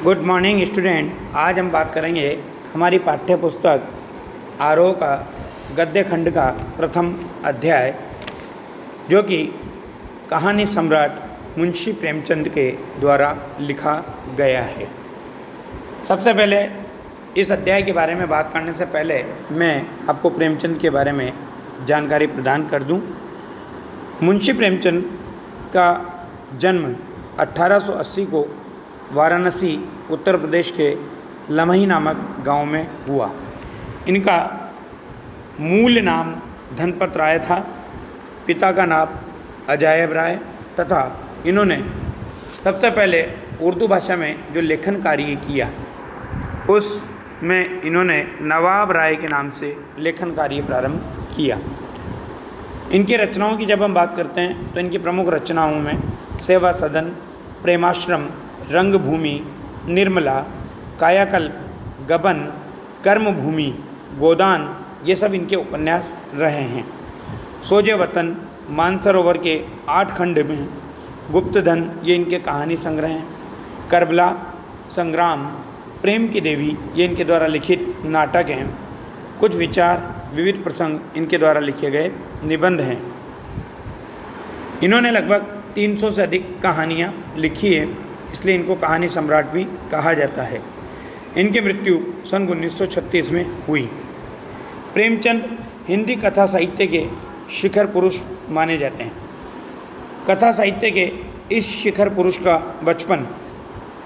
Good morning student. आज हम बात करेंगे हमारी पाठ्य पुस्तक आरोह का गद्य खंड का प्रथम अध्याय, जो कि कहानी सम्राट मुंशी प्रेमचंद के द्वारा लिखा गया है। सबसे पहले इस अध्याय के बारे में बात करने से पहले मैं आपको प्रेमचंद के बारे में जानकारी प्रदान कर दूं। मुंशी प्रेमचंद का जन्म 1880 को वाराणसी उत्तर प्रदेश के लमही नामक गांव में हुआ। इनका मूल नाम धनपत राय था, पिता का नाम अजायब राय तथा इन्होंने सबसे पहले उर्दू भाषा में जो लेखन कार्य किया उसमें इन्होंने नवाब राय के नाम से लेखन कार्य प्रारंभ किया। इनकी रचनाओं की जब हम बात करते हैं तो इनकी प्रमुख रचनाओं में सेवा सदन, प्रेमाश्रम, रंगभूमि, निर्मला, कायाकल्प, गबन, कर्मभूमि, गोदान, ये सब इनके उपन्यास रहे हैं। सोजे वतन, मानसरोवर के 8 खंड में, गुप्तधन, ये इनके कहानी संग्रह हैं। करबला, संग्राम, प्रेम की देवी, ये इनके द्वारा लिखित नाटक हैं। कुछ विचार, विविध प्रसंग, इनके द्वारा लिखे गए निबंध हैं। इन्होंने लगभग 300 से अधिक कहानियाँ लिखी है, इसलिए इनको कहानी सम्राट भी कहा जाता है। इनकी मृत्यु सन 1936 में हुई। प्रेमचंद हिंदी कथा साहित्य के शिखर पुरुष माने जाते हैं। कथा साहित्य के इस शिखर पुरुष का बचपन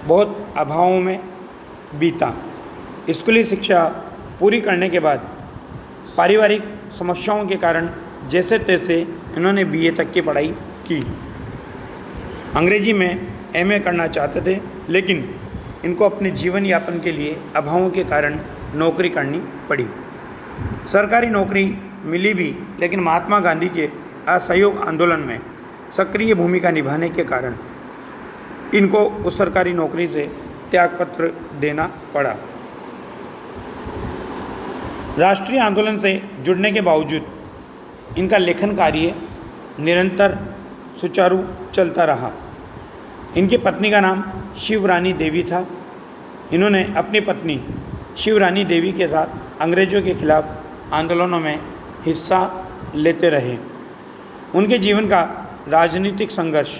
बहुत अभावों में बीता। स्कूली शिक्षा पूरी करने के बाद पारिवारिक समस्याओं के कारण जैसे तैसे इन्होंने बीए तक की पढ़ाई की। अंग्रेजी में एमए करना चाहते थे, लेकिन इनको अपने जीवन यापन के लिए अभावों के कारण नौकरी करनी पड़ी। सरकारी नौकरी मिली भी, लेकिन महात्मा गांधी के असहयोग आंदोलन में सक्रिय भूमिका निभाने के कारण इनको उस सरकारी नौकरी से त्यागपत्र देना पड़ा। राष्ट्रीय आंदोलन से जुड़ने के बावजूद इनका लेखन कार्य निरंतर सुचारू चलता रहा। इनकी पत्नी का नाम शिवरानी देवी था। इन्होंने अपनी पत्नी शिवरानी देवी के साथ अंग्रेज़ों के खिलाफ आंदोलनों में हिस्सा लेते रहे। उनके जीवन का राजनीतिक संघर्ष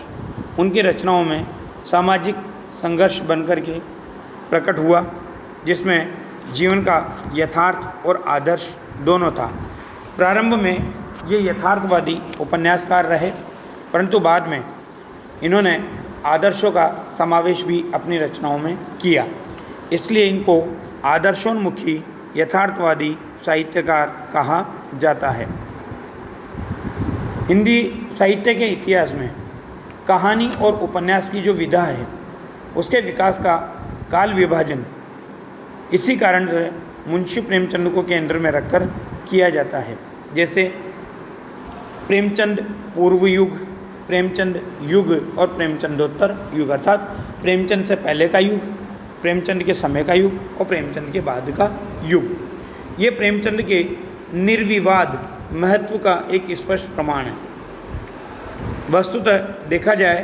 उनकी रचनाओं में सामाजिक संघर्ष बनकर के प्रकट हुआ, जिसमें जीवन का यथार्थ और आदर्श दोनों था। प्रारंभ में ये यथार्थवादी उपन्यासकार रहे, परंतु बाद में इन्होंने आदर्शों का समावेश भी अपनी रचनाओं में किया। इसलिए इनको आदर्शोन्मुखी यथार्थवादी साहित्यकार कहा जाता है। हिंदी साहित्य के इतिहास में कहानी और उपन्यास की जो विधा है उसके विकास का काल विभाजन इसी कारण से मुंशी प्रेमचंद को केंद्र में रखकर किया जाता है। जैसे प्रेमचंद पूर्व युग, प्रेमचंद युग और प्रेमचंदोत्तर युग, अर्थात प्रेमचंद से पहले का युग, प्रेमचंद के समय का युग और प्रेमचंद के बाद का युग। ये प्रेमचंद के निर्विवाद महत्व का एक स्पष्ट प्रमाण है। वस्तुतः देखा जाए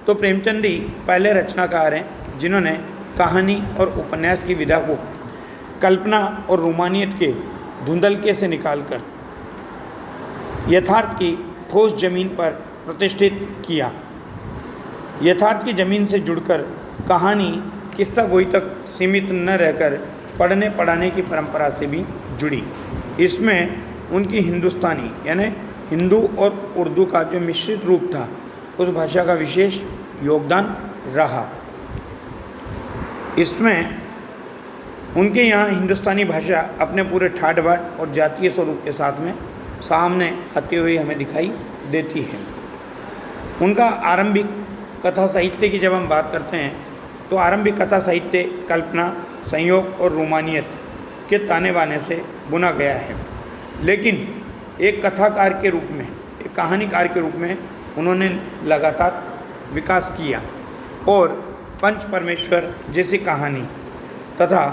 तो प्रेमचंद ही पहले रचनाकार हैं जिन्होंने कहानी और उपन्यास की विधा को कल्पना और रोमानियत के धुंधलके से निकालकर यथार्थ की ठोस जमीन पर प्रतिष्ठित किया। यथार्थ की जमीन से जुड़कर कहानी किस्सा गोई तक सीमित न रहकर पढ़ने पढ़ाने की परंपरा से भी जुड़ी। इसमें उनकी हिंदुस्तानी यानी हिंदू और उर्दू का जो मिश्रित रूप था उस भाषा का विशेष योगदान रहा। इसमें उनके यहाँ हिंदुस्तानी भाषा अपने पूरे ठाट बाट और जातीय स्वरूप के साथ में सामने आती हुई हमें दिखाई देती है। उनका आरंभिक कथा साहित्य की जब हम बात करते हैं तो आरंभिक कथा साहित्य कल्पना, संयोग और रोमानियत के ताने बाने से बुना गया है, लेकिन एक कथाकार के रूप में, एक कहानीकार के रूप में उन्होंने लगातार विकास किया और पंच परमेश्वर जैसी कहानी तथा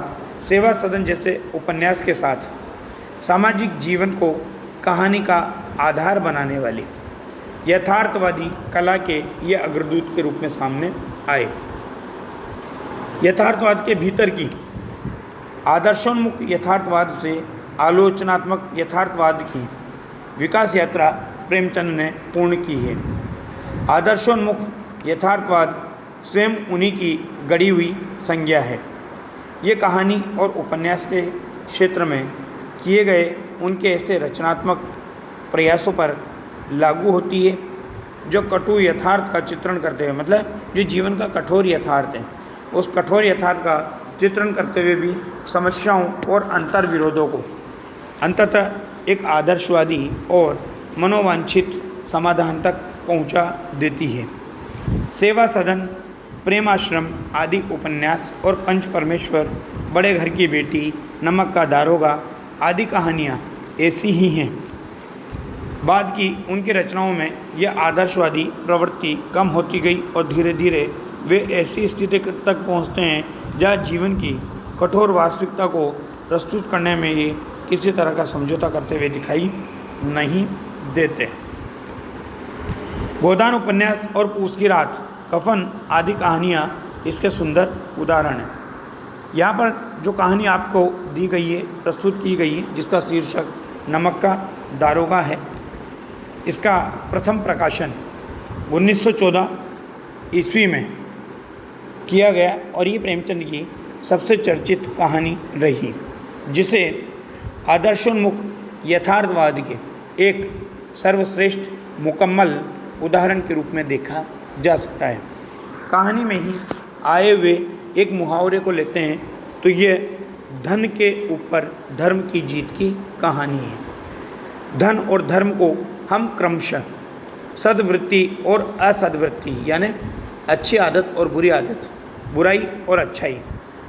सेवा सदन जैसे उपन्यास के साथ सामाजिक जीवन को कहानी का आधार बनाने वाली यथार्थवादी कला के ये अग्रदूत के रूप में सामने आए। यथार्थवाद के भीतर की आदर्शोन्मुख यथार्थवाद से आलोचनात्मक यथार्थवाद की विकास यात्रा प्रेमचंद ने पूर्ण की है। आदर्शोन्मुख यथार्थवाद स्वयं उन्हीं की गढ़ी हुई संज्ञा है। ये कहानी और उपन्यास के क्षेत्र में किए गए उनके ऐसे रचनात्मक प्रयासों पर लागू होती है जो कटु यथार्थ का चित्रण करते हुए, मतलब जो जीवन का कठोर यथार्थ है, उस कठोर यथार्थ का चित्रण करते हुए भी समस्याओं और अंतर विरोधों को अंततः एक आदर्शवादी और मनोवांछित समाधान तक पहुंचा देती है। सेवा सदन, प्रेमाश्रम आदि उपन्यास और पंच परमेश्वर, बड़े घर की बेटी, नमक का दारोगा आदि कहानियाँ ऐसी ही हैं। बाद की उनकी रचनाओं में यह आदर्शवादी प्रवृत्ति कम होती गई और धीरे धीरे वे ऐसी स्थिति तक पहुँचते हैं जहाँ जीवन की कठोर वास्तविकता को प्रस्तुत करने में ये किसी तरह का समझौता करते हुए दिखाई नहीं देते। गोदान उपन्यास और पूस की रात, कफन आदि कहानियाँ इसके सुंदर उदाहरण हैं। यहाँ पर जो कहानी आपको दी गई है, प्रस्तुत की गई है, जिसका शीर्षक नमक का दारोगा है, इसका प्रथम प्रकाशन 1914 ईस्वी में किया गया और ये प्रेमचंद की सबसे चर्चित कहानी रही, जिसे आदर्शोन्मुख यथार्थवाद के एक सर्वश्रेष्ठ मुकम्मल उदाहरण के रूप में देखा जा सकता है। कहानी में ही आए हुए एक मुहावरे को लेते हैं तो ये धन के ऊपर धर्म की जीत की कहानी है। धन और धर्म को हम क्रमशः सद्वृत्ति और असद्वृत्ति, यानी अच्छी आदत और बुरी आदत, बुराई और अच्छाई,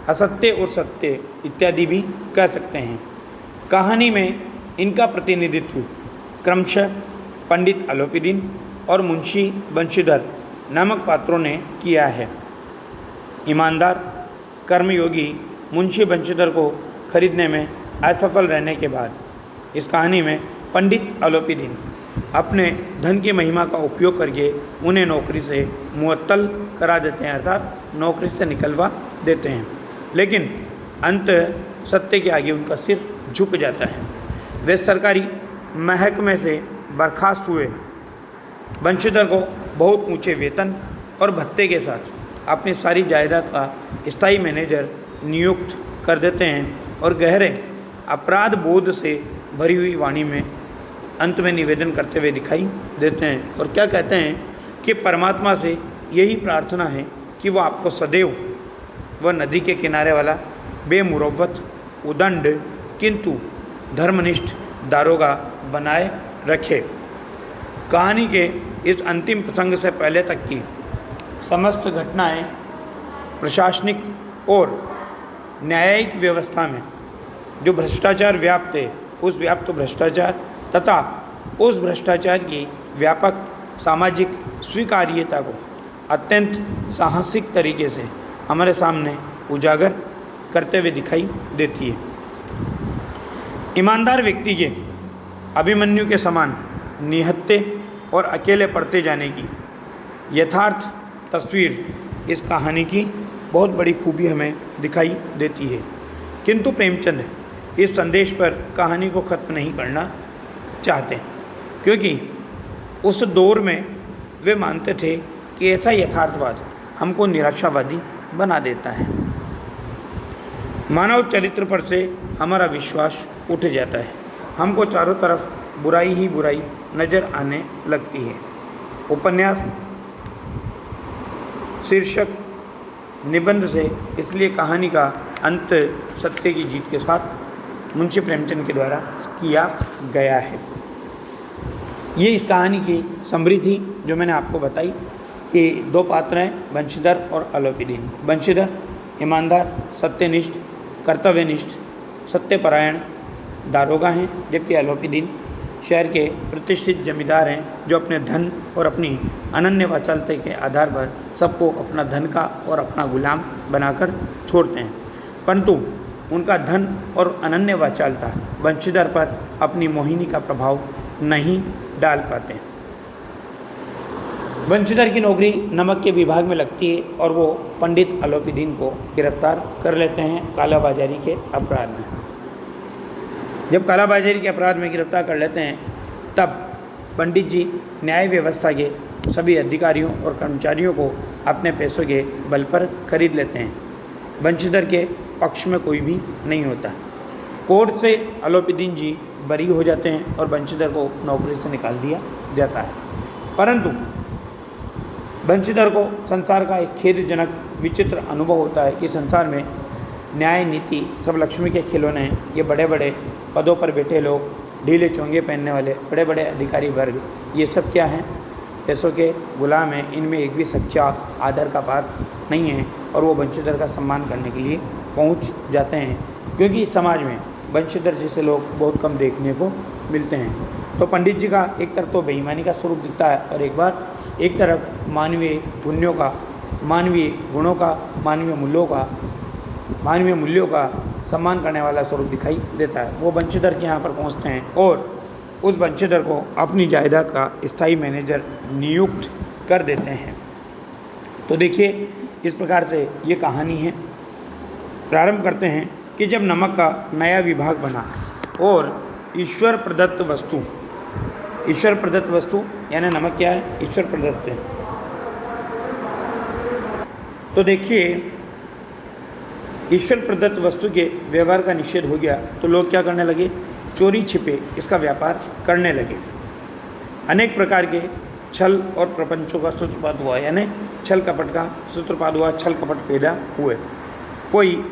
असत्य और सत्य इत्यादि भी कह सकते हैं। कहानी में इनका प्रतिनिधित्व क्रमशः पंडित अलोपीदीन और मुंशी बंशीधर नामक पात्रों ने किया है। ईमानदार कर्मयोगी मुंशी बंशीधर को खरीदने में असफल रहने के बाद इस कहानी में पंडित अलोपीदीन अपने धन की महिमा का उपयोग करके उन्हें नौकरी से मुअत्तल करा देते हैं, अर्थात नौकरी से निकलवा देते हैं। लेकिन अंत सत्य के आगे उनका सिर झुक जाता है। वे सरकारी महकमे से बर्खास्त हुए बंशीधर को बहुत ऊंचे वेतन और भत्ते के साथ अपनी सारी जायदाद का स्थायी मैनेजर नियुक्त कर देते हैं और गहरे अपराध बोध से भरी हुई वाणी में अंत में निवेदन करते हुए दिखाई देते हैं। और क्या कहते हैं कि परमात्मा से यही प्रार्थना है कि वह आपको सदैव वह नदी के किनारे वाला बेमुरव्वत उदंड किंतु धर्मनिष्ठ दारोगा बनाए रखे। कहानी के इस अंतिम प्रसंग से पहले तक की समस्त घटनाएं प्रशासनिक और न्यायिक व्यवस्था में जो भ्रष्टाचार व्याप्त है, उस व्याप्त भ्रष्टाचार तथा उस भ्रष्टाचार की व्यापक सामाजिक स्वीकार्यता को अत्यंत साहसिक तरीके से हमारे सामने उजागर करते हुए दिखाई देती है। ईमानदार व्यक्ति के अभिमन्यु के समान निहत्थे और अकेले पड़ते जाने की यथार्थ तस्वीर इस कहानी की बहुत बड़ी खूबी हमें दिखाई देती है। किंतु प्रेमचंद इस संदेश पर कहानी को ख़त्म नहीं करना चाहते, क्योंकि उस दौर में वे मानते थे कि ऐसा यथार्थवाद हमको निराशावादी बना देता है। मानव चरित्र पर से हमारा विश्वास उठ जाता है, हमको चारों तरफ बुराई ही बुराई नज़र आने लगती है। उपन्यास शीर्षक निबंध से इसलिए कहानी का अंत सत्य की जीत के साथ मुंशी प्रेमचंद के द्वारा किया गया है। ये इस कहानी की समृद्धि जो मैंने आपको बताई कि दो पात्र हैं, बंशीधर और अलोपीदीन। बंशीधर ईमानदार, सत्यनिष्ठ, कर्तव्यनिष्ठ, सत्यपरायण दारोगा हैं, जबकि अलोपीदीन शहर के प्रतिष्ठित जमींदार हैं जो अपने धन और अपनी अनन्य वाचालता के आधार पर सबको अपना धन का और अपना गुलाम बनाकर छोड़ते हैं, परंतु उनका धन और अनन्य वाचालता बंशीधर पर अपनी मोहिनी का प्रभाव नहीं डाल पाते। बंशीधर की नौकरी नमक के विभाग में लगती है और वो पंडित अलोपीदीन को गिरफ्तार कर लेते हैं कालाबाजारी के अपराध में। जब कालाबाजारी के अपराध में गिरफ्तार कर लेते हैं तब पंडित जी न्याय व्यवस्था के सभी अधिकारियों और कर्मचारियों को अपने पैसों के बल पर खरीद लेते हैं। बंशीधर के पक्ष में कोई भी नहीं होता। कोर्ट से अलोपीदीन जी बरी हो जाते हैं और बंशीधर को नौकरी से निकाल दिया जाता है। परंतु बंशीधर को संसार का एक खेदजनक विचित्र अनुभव होता है कि संसार में न्याय नीति सब लक्ष्मी के खिलौने हैं। ये बड़े बड़े पदों पर बैठे लोग, ढीले चोंगे पहनने वाले बड़े बड़े अधिकारी वर्ग, ये सब क्या हैं? पैसों के गुलाम हैं। इनमें एक भी सच्चा आदर का बात नहीं है और वो बंशीधर का सम्मान करने के लिए पहुंच जाते हैं, क्योंकि इस समाज में बंशीधर जैसे लोग बहुत कम देखने को मिलते हैं। तो पंडित जी का एक तरफ तो बेईमानी का स्वरूप दिखता है और एक तरफ मानवीय पुण्यों का, मानवीय गुणों का, मानवीय मूल्यों का सम्मान करने वाला स्वरूप दिखाई देता है। वो बंशीधर के यहाँ पर पहुँचते हैं और उस बंशीधर को अपनी जायदाद का स्थायी मैनेजर नियुक्त कर देते हैं। तो देखिए, इस प्रकार से ये कहानी है। प्रारंभ करते हैं कि जब नमक का नया विभाग बना और ईश्वर प्रदत्त वस्तु यानी नमक क्या है? ईश्वर प्रदत्त है। तो देखिए, ईश्वर प्रदत्त वस्तु के व्यवहार का निषेध हो गया तो लोग क्या करने लगे? चोरी छिपे इसका व्यापार करने लगे। अनेक प्रकार के छल और प्रपंचों का सूत्रपात हुआ, यानी छल कपट का सूत्रपात हुआ, छल कपट पैदा हुए। कोई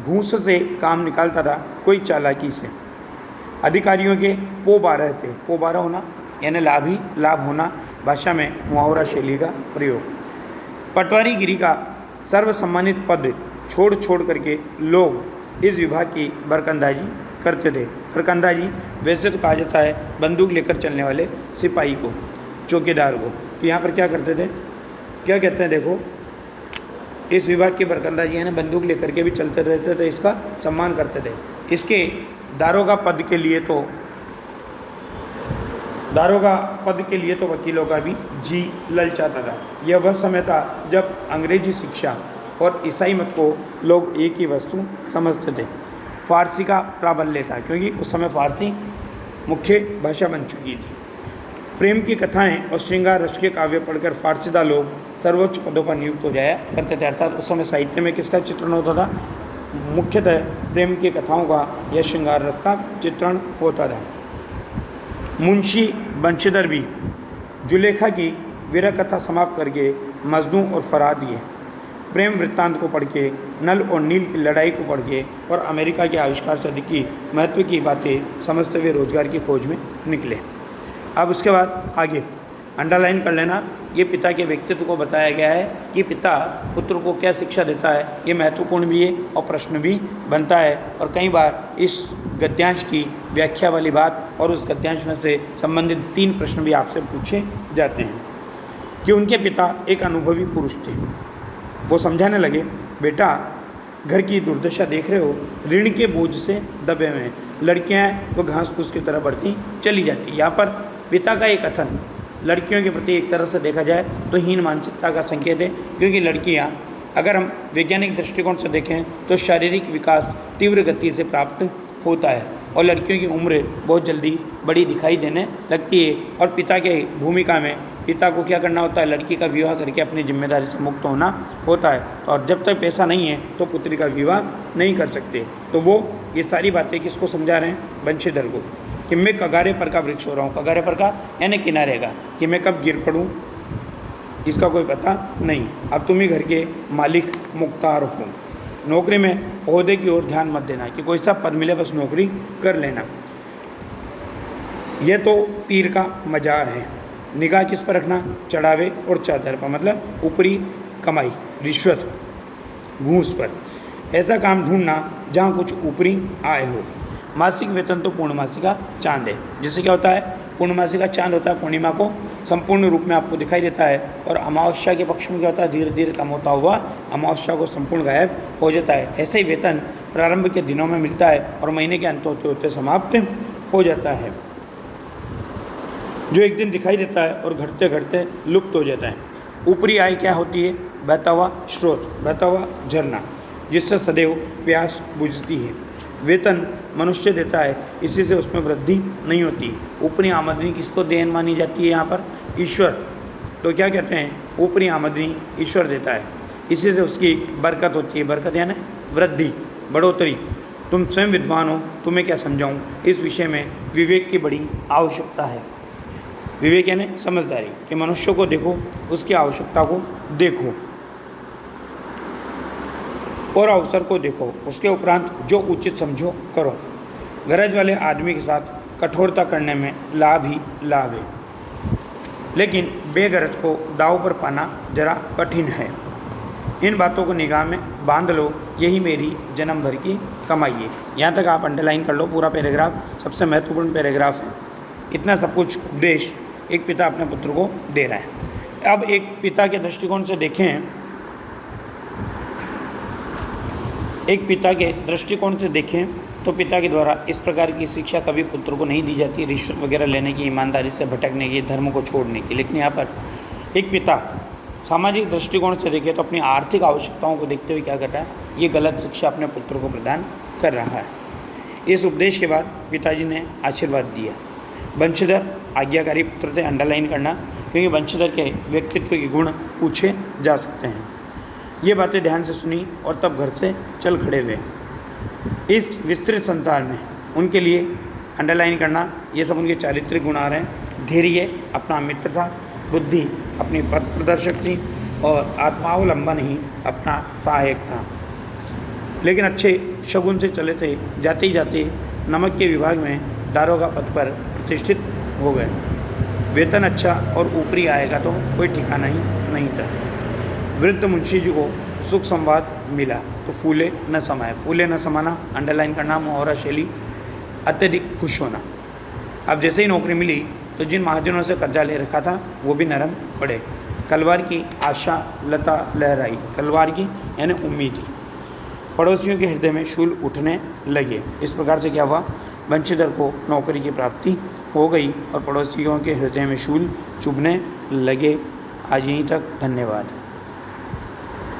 घूस से काम निकालता था, कोई चालाकी से। अधिकारियों के पो 12 थे। पो 12 होना यानी लाभ होना, भाषा में मुहावरा शैली का प्रयोग। पटवारीगिरी का सर्वसम्मानित पद छोड़ करके लोग इस विभाग की बरकंदाजी करते थे। बरकंदाजी वैसे तो कहा जाता है बंदूक लेकर चलने वाले सिपाही को, चौकीदार को। तो यहाँ पर क्या करते थे? क्या कहते हैं? देखो, इस विभाग की बरकंदाजी है ना, बंदूक लेकर के भी चलते रहते थे, इसका सम्मान करते थे। इसके दारोगा पद के लिए तो वकीलों का भी जी ललचाता था। यह वह समय था जब अंग्रेजी शिक्षा और ईसाई मत को लोग एक ही वस्तु समझते थे। फारसी का प्राबल्य था, क्योंकि उस समय फारसी मुख्य भाषा बन चुकी थी। प्रेम की कथाएं और श्रृंगार रस के काव्य पढ़कर फारसीदा लोग सर्वोच्च पदों पर नियुक्त हो जाया करते थे। अर्थात उस समय साहित्य में किसका चित्रण होता था? मुख्यतः प्रेम की कथाओं का या श्रृंगार रस का चित्रण होता था। मुंशी बंशीधर भी जुलेखा की वीर कथा समाप्त करके मजनू और फराह दिए। प्रेम वृत्तांत को पढ़ के, नल और नील की लड़ाई को पढ़ के और अमेरिका के आविष्कार से अधिक की महत्व की बातें समझते हुए रोजगार की खोज में निकले। अब उसके बाद आगे अंडरलाइन कर लेना, ये पिता के व्यक्तित्व को बताया गया है कि पिता पुत्र को क्या शिक्षा देता है। ये महत्वपूर्ण भी है और प्रश्न भी बनता है, और कई बार इस गद्यांश की व्याख्या वाली बात और उस गद्यांश में से संबंधित 3 प्रश्न भी आपसे पूछे जाते हैं कि उनके पिता एक अनुभवी पुरुष थे। वो समझाने लगे, बेटा घर की दुर्दशा देख रहे हो, ऋण के बोझ से दबे हुए हैं, लड़कियां वो घास फूस की तरह बढ़ती चली जाती। यहाँ पर पिता का एक कथन लड़कियों के प्रति एक तरह से देखा जाए तो हीन मानसिकता का संकेत है, क्योंकि लड़कियां, अगर हम वैज्ञानिक दृष्टिकोण से देखें तो शारीरिक विकास तीव्र गति से प्राप्त होता है और लड़कियों की उम्र बहुत जल्दी बड़ी दिखाई देने लगती है। और पिता के भूमिका में पिता को क्या करना होता है? लड़की का विवाह करके अपनी जिम्मेदारी से मुक्त होना होता है, और जब तक पैसा नहीं है तो पुत्री का विवाह नहीं कर सकते। तो वो ये सारी बातें किसको समझा रहे हैं? बंशीधर को, कि मैं कगारे पर का वृक्ष हो रहा हूँ। कगारे पर का यानी किनारे का, कि मैं कब गिर पड़ूँ इसका कोई पता नहीं। अब तुम ही घर के मालिक मुख्तार हो। नौकरी में ओहदे की ओर ध्यान मत देना कि कोई सा पद मिले बस नौकरी कर लेना। यह तो पीर का मजार है। निगाह किस पर रखना? चढ़ावे और चादर पर, मतलब ऊपरी कमाई, रिश्वत, घूस पर। ऐसा काम ढूंढना जहाँ कुछ ऊपरी आय हो। मासिक वेतन तो पूर्णमासी का चांद है। जिससे क्या होता है? पूर्णमासी का चांद होता है, पूर्णिमा को संपूर्ण रूप में आपको दिखाई देता है, और अमावस्या के पक्ष में क्या होता है? धीरे धीरे कम होता हुआ अमावस्या को संपूर्ण गायब हो जाता है। ऐसे ही वेतन प्रारंभ के दिनों में मिलता है और महीने के अंत होते होते समाप्त हो जाता है। जो एक दिन दिखाई देता है और घटते घटते लुप्त हो जाता है। ऊपरी आय क्या होती है? बहता हुआ स्रोत, बहता हुआ झरना, जिससे सदैव प्यास बुझती है। वेतन मनुष्य देता है, इसी से उसमें वृद्धि नहीं होती। ऊपरी आमदनी किसको देन मानी जाती है यहाँ पर? ईश्वर। तो क्या कहते हैं? ऊपरी आमदनी ईश्वर देता है, इसी से उसकी बरकत होती है। बरकत यानी वृद्धि, बढ़ोतरी। तुम स्वयं विद्वान हो, तुम्हें क्या समझाऊं? इस विषय में विवेक की बड़ी आवश्यकता है। विवेक यानी समझदारी, कि मनुष्य को देखो, उसकी आवश्यकता को देखो और अवसर को देखो, उसके उपरांत जो उचित समझो करो। गरज वाले आदमी के साथ कठोरता करने में लाभ ही लाभ है, लेकिन बेगरज को दांव पर पाना जरा कठिन है। इन बातों को निगाह में बांध लो, यही मेरी जन्म भर की कमाई है। यहाँ तक आप अंडरलाइन कर लो, पूरा पैराग्राफ सबसे महत्वपूर्ण पैराग्राफ है। इतना सब कुछ उपदेश एक पिता अपने पुत्र को दे रहा है। अब एक पिता के दृष्टिकोण से देखें, एक पिता के दृष्टिकोण से देखें तो पिता के द्वारा इस प्रकार की शिक्षा कभी पुत्र को नहीं दी जाती, रिश्वत वगैरह लेने की, ईमानदारी से भटकने की, धर्म को छोड़ने की। लेकिन यहाँ पर एक पिता सामाजिक दृष्टिकोण से देखें तो अपनी आर्थिक आवश्यकताओं को देखते हुए क्या कर रहा है? ये गलत शिक्षा अपने पुत्र को प्रदान कर रहा है। इस उपदेश के बाद पिताजी ने आशीर्वाद दिया। वंशधर आज्ञाकारी पुत्र थे, अंडरलाइन करना, क्योंकि वंशधर के व्यक्तित्व के गुण पूछे जा सकते हैं। ये बातें ध्यान से सुनी और तब घर से चल खड़े हुए। इस विस्तृत संसार में उनके लिए अंडरलाइन करना, ये सब उनके चारित्रिक गुण आ रहे हैं। धैर्य अपना मित्र था, बुद्धि अपनी पथ प्रदर्शक थी और आत्मावलंबन ही अपना सहायक था। लेकिन अच्छे शगुन से चले थे, जाते ही जाते नमक के विभाग में दारोगा पद पर प्रतिष्ठित हो गए। वेतन अच्छा और ऊपरी आय का तो कोई ठिकाना ही नहीं था। वृद्ध मुंशी जी को सुख संवाद मिला तो फूले न समाये। फूले न समाना अंडरलाइन करना, मुहावरा शैली, अत्यधिक खुश होना। अब जैसे ही नौकरी मिली तो जिन महाजनों से कर्जा ले रखा था वो भी नरम पड़े। कलवार की आशा लता लहराई, कलवार की यानी उम्मीद। पड़ोसियों के हृदय में शूल उठने लगे। इस प्रकार से क्या हुआ? वंशीधर को नौकरी की प्राप्ति हो गई और पड़ोसियों के हृदय में शूल चुभने लगे। आज यहीं तक, धन्यवाद।